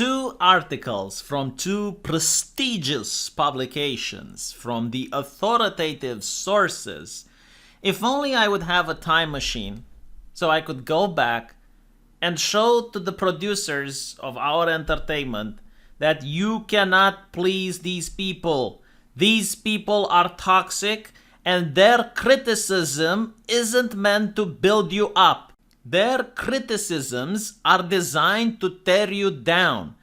two articles from two prestigious publications from the authoritative sources. If only I would have a time machine so I could go back and show to the producers of our entertainment that you cannot please these people. These people are toxic, and their criticism isn't meant to build you up. Their criticisms are designed to tear you down,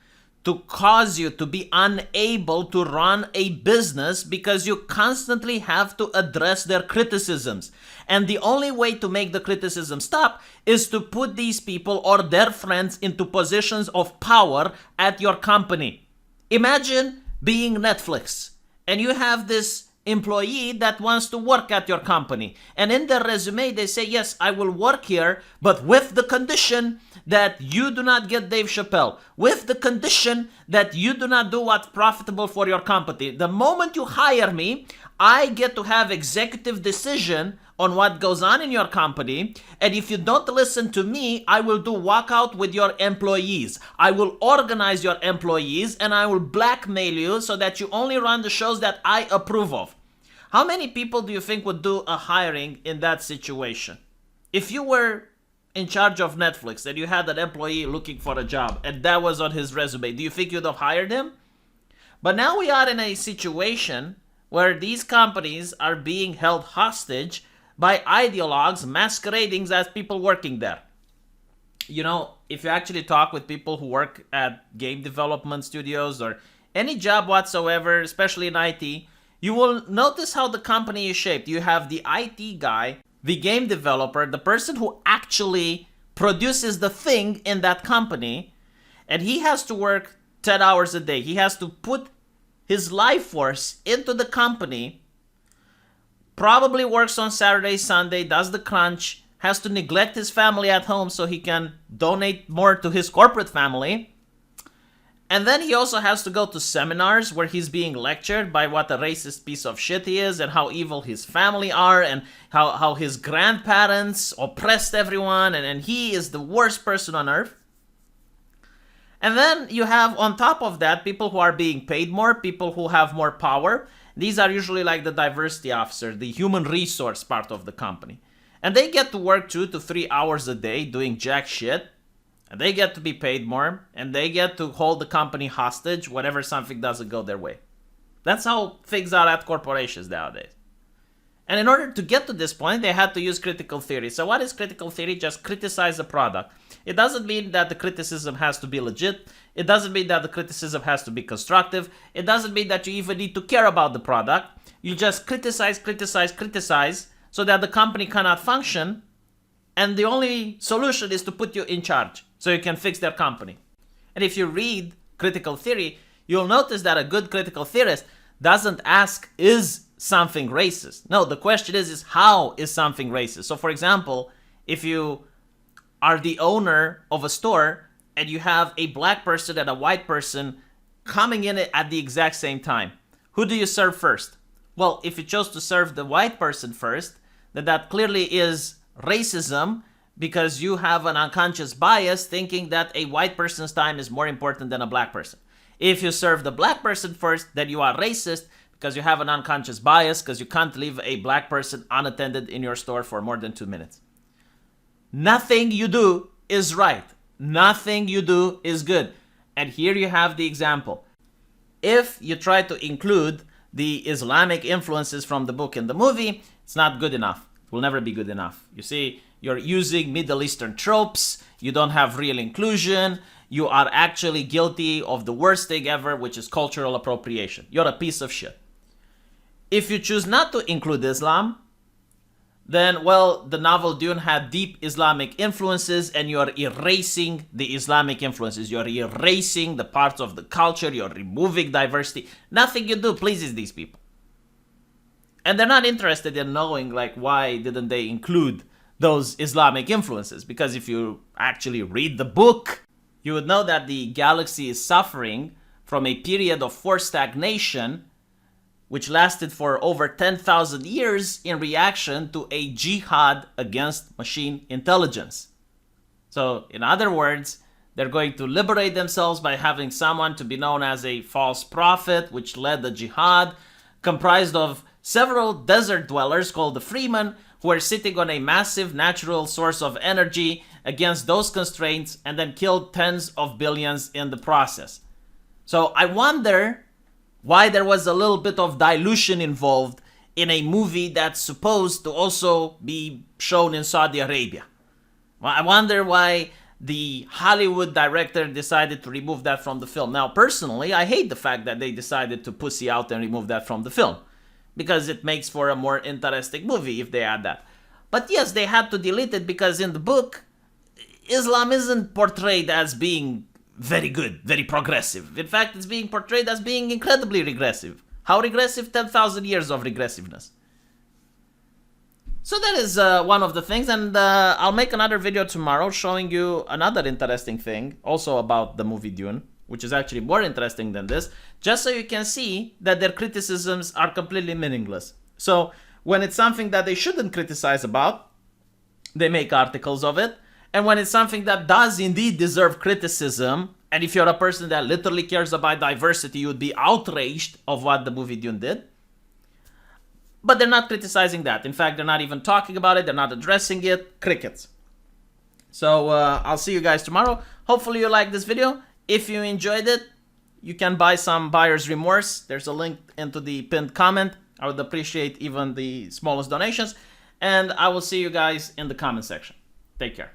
to cause you to be unable to run a business because you constantly have to address their criticisms. And the only way to make the criticism stop is to put these people or their friends into positions of power at your company. Imagine being Netflix and you have this employee that wants to work at your company, and in their resume they say, yes, I will work here, but with the condition that you do not get Dave Chappelle, with the condition that you do not do what's profitable for your company. The moment you hire me, I get to have executive decision on what goes on in your company, and if you don't listen to me, I will do walkout with your employees. I will organize your employees and I will blackmail you so that you only run the shows that I approve of. How many people do you think would do a hiring in that situation? If you were in charge of Netflix and you had an employee looking for a job and that was on his resume, do you think you'd have hired him? But now we are in a situation where these companies are being held hostage by ideologues masquerading as people working there. You know, if you actually talk with people who work at game development studios or any job whatsoever, especially in IT, you will notice how the company is shaped. You have the IT guy, the game developer, the person who actually produces the thing in that company, and he has to work 10 hours a day. He has to put his life force into the company, probably works on Saturday, Sunday, does the crunch, has to neglect his family at home so he can donate more to his corporate family. And then he also has to go to seminars where he's being lectured by what a racist piece of shit he is and how evil his family are and how his grandparents oppressed everyone and he is the worst person on earth. And then you have on top of that people who are being paid more, people who have more power. These are usually like the diversity officer, the human resource part of the company. And they get to work 2 to 3 hours a day doing jack shit. And they get to be paid more, and they get to hold the company hostage whenever something doesn't go their way. That's how things are at corporations nowadays. And in order to get to this point, they had to use critical theory. So what is critical theory? Just criticize the product. It doesn't mean that the criticism has to be legit. It doesn't mean that the criticism has to be constructive. It doesn't mean that you even need to care about the product. You just criticize so that the company cannot function. And the only solution is to put you in charge so you can fix their company. And if you read critical theory, you'll notice that a good critical theorist doesn't ask, is something racist? No, the question is how is something racist? So for example, if you are the owner of a store and you have a black person and a white person coming in at the exact same time, who do you serve first? Well, if you chose to serve the white person first, then that clearly is racism because you have an unconscious bias thinking that a white person's time is more important than a black person. If you serve the black person first, then you are racist because you have an unconscious bias because you can't leave a black person unattended in your store for more than 2 minutes. Nothing you do is right. Nothing you do is good. And here you have the example. If you try to include the Islamic influences from the book and the movie, it's not good enough. It will never be good enough. You see, you're using Middle Eastern tropes. You don't have real inclusion. You are actually guilty of the worst thing ever, which is cultural appropriation. You're a piece of shit. If you choose not to include Islam, then, well, the novel Dune had deep Islamic influences and you're erasing the Islamic influences. You're erasing the parts of the culture. You're removing diversity. Nothing you do pleases these people. And they're not interested in knowing, like, why didn't they include those Islamic influences? Because if you actually read the book, you would know that the galaxy is suffering from a period of forced stagnation which lasted for over 10,000 years in reaction to a jihad against machine intelligence. So, in other words, They're going to liberate themselves by having someone to be known as a false prophet, which led the jihad, comprised of several desert dwellers called the Freemen, who are sitting on a massive natural source of energy against those constraints and then killed tens of billions in the process. So I wonder why there was a little bit of dilution involved in a movie that's supposed to also be shown in Saudi Arabia. Well, I wonder why the Hollywood director decided to remove that from the film. Now, personally, I hate the fact that they decided to pussy out and remove that from the film, because it makes for a more interesting movie if they add that. But yes, they had to delete it because in the book, Islam isn't portrayed as being very good, very progressive. In fact, it's being portrayed as being incredibly regressive. How regressive? 10,000 years of regressiveness. So that is one of the things, and I'll make another video tomorrow showing you another interesting thing, also about the movie Dune, which is actually more interesting than this, just so you can see that their criticisms are completely meaningless. So when it's something that they shouldn't criticize about, they make articles of it, and when it's something that does indeed deserve criticism, and if you're a person that literally cares about diversity, you would be outraged of what the movie Dune did. But they're not criticizing that. In fact, they're not even talking about it. They're not addressing it. Crickets. So I'll see you guys tomorrow. Hopefully you liked this video. If you enjoyed it, you can buy some buyer's remorse. There's a link into the pinned comment. I would appreciate even the smallest donations. And I will see you guys in the comment section. Take care.